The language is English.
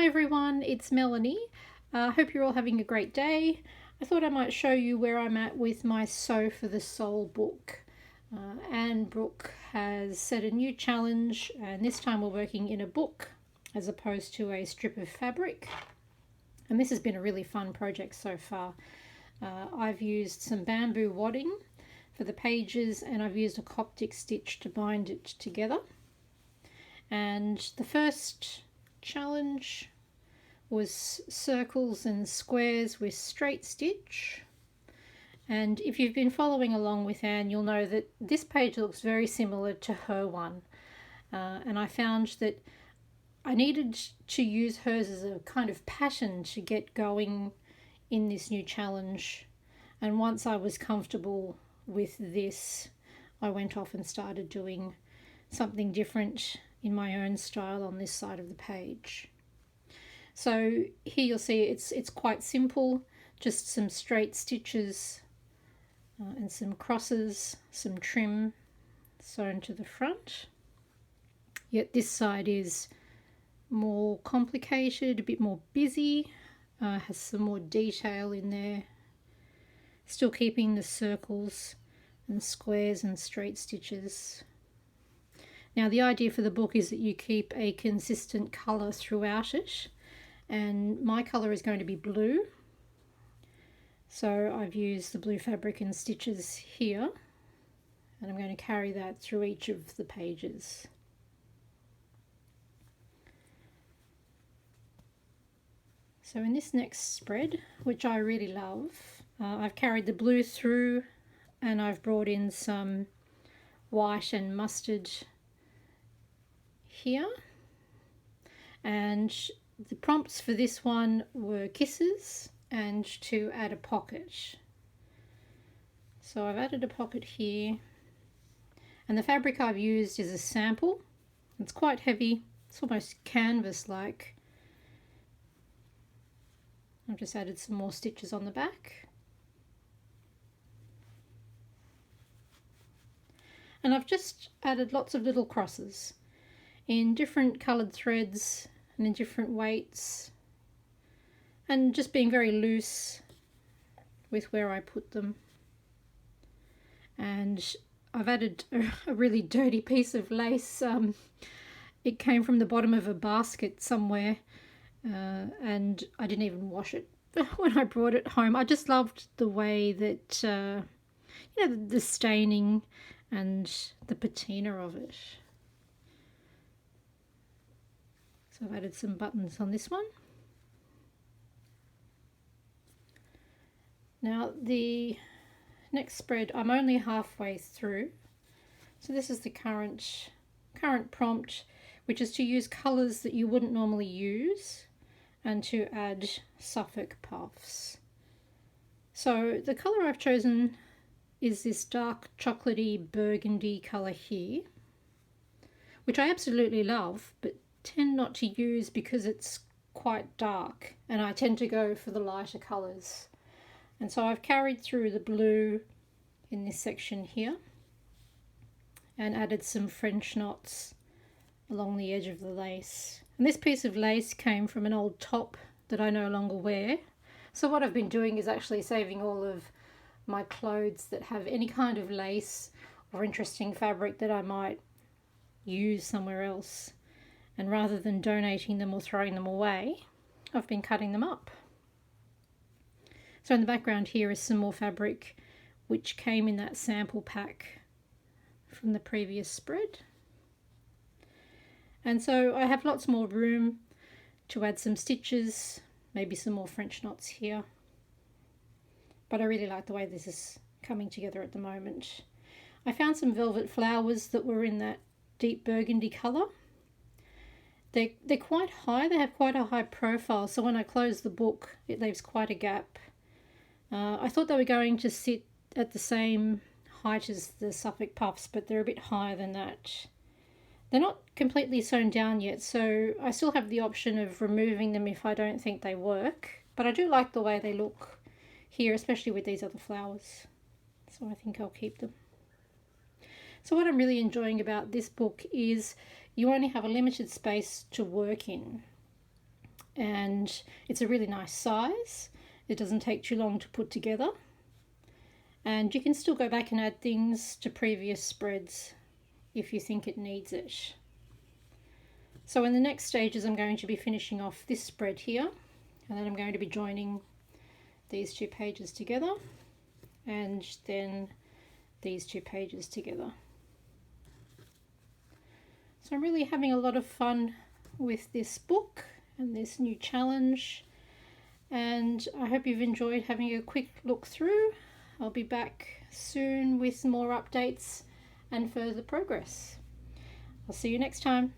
everyone, it's Melanie. Hope you're all having a great day. I thought I might show you where I'm at with my Sew for the Soul book. Anne Brooke has set a new challenge, and this time we're working in a book as opposed to a strip of fabric. And this has been a really fun project so far. I've used some bamboo wadding for the pages, and I've used a Coptic stitch to bind it together. And the first challenge was circles and squares with straight stitch. And if you've been following along with Anne, you'll know that this page looks very similar to her one. And I found that I needed to use hers as a kind of pattern to get going in this new challenge. And once I was comfortable with this, I went off and started doing something different in my own style on this side of the page. So here you'll see it's quite simple, just some straight stitches and some crosses, some trim sewn to the front. Yet this side is more complicated, a bit more busy, has some more detail in there, still keeping the circles and squares and straight stitches. Now the idea for the book is that you keep a consistent colour throughout it, and my colour is going to be blue. So I've used the blue fabric and stitches here, and I'm going to carry that through each of the pages. So in this next spread, which I really love, I've carried the blue through, and I've brought in some white and mustard here, and the prompts for this one were kisses and to add a pocket. So I've added a pocket here, and the fabric I've used is a sample. It's quite heavy, it's almost canvas like. I've just added some more stitches on the back. And I've just added lots of little crosses in different coloured threads and in different weights, and just being very loose with where I put them. And I've added a really dirty piece of lace. It came from the bottom of a basket somewhere, and I didn't even wash it when I brought it home. I just loved the way that the staining and the patina of it. So I've added some buttons on this one. Now the next spread, I'm only halfway through. So this is the current prompt, which is to use colours that you wouldn't normally use and to add Suffolk puffs. So the colour I've chosen is this dark chocolatey burgundy colour here, which I absolutely love, but tend not to use because it's quite dark, and I tend to go for the lighter colours. And so I've carried through the blue in this section here and added some French knots along the edge of the lace. And this piece of lace came from an old top that I no longer wear. So what I've been doing is actually saving all of my clothes that have any kind of lace or interesting fabric that I might use somewhere else. And rather than donating them or throwing them away, I've been cutting them up. So in the background here is some more fabric which came in that sample pack from the previous spread. And so I have lots more room to add some stitches, maybe some more French knots here. But I really like the way this is coming together at the moment. I found some velvet flowers that were in that deep burgundy colour. They're quite high, they have quite a high profile, so when I close the book it leaves quite a gap. I thought they were going to sit at the same height as the Suffolk puffs, but they're a bit higher than that. They're not completely sewn down yet, so I still have the option of removing them if I don't think they work, but I do like the way they look here, especially with these other flowers, so I think I'll keep them. So what I'm really enjoying about this book is you only have a limited space to work in, and it's a really nice size. It doesn't take too long to put together, and you can still go back and add things to previous spreads if you think it needs it. So in the next stages I'm going to be finishing off this spread here, and then I'm going to be joining these 2 pages together and then these 2 pages together. So I'm really having a lot of fun with this book and this new challenge, and I hope you've enjoyed having a quick look through. I'll be back soon with more updates and further progress. I'll see you next time.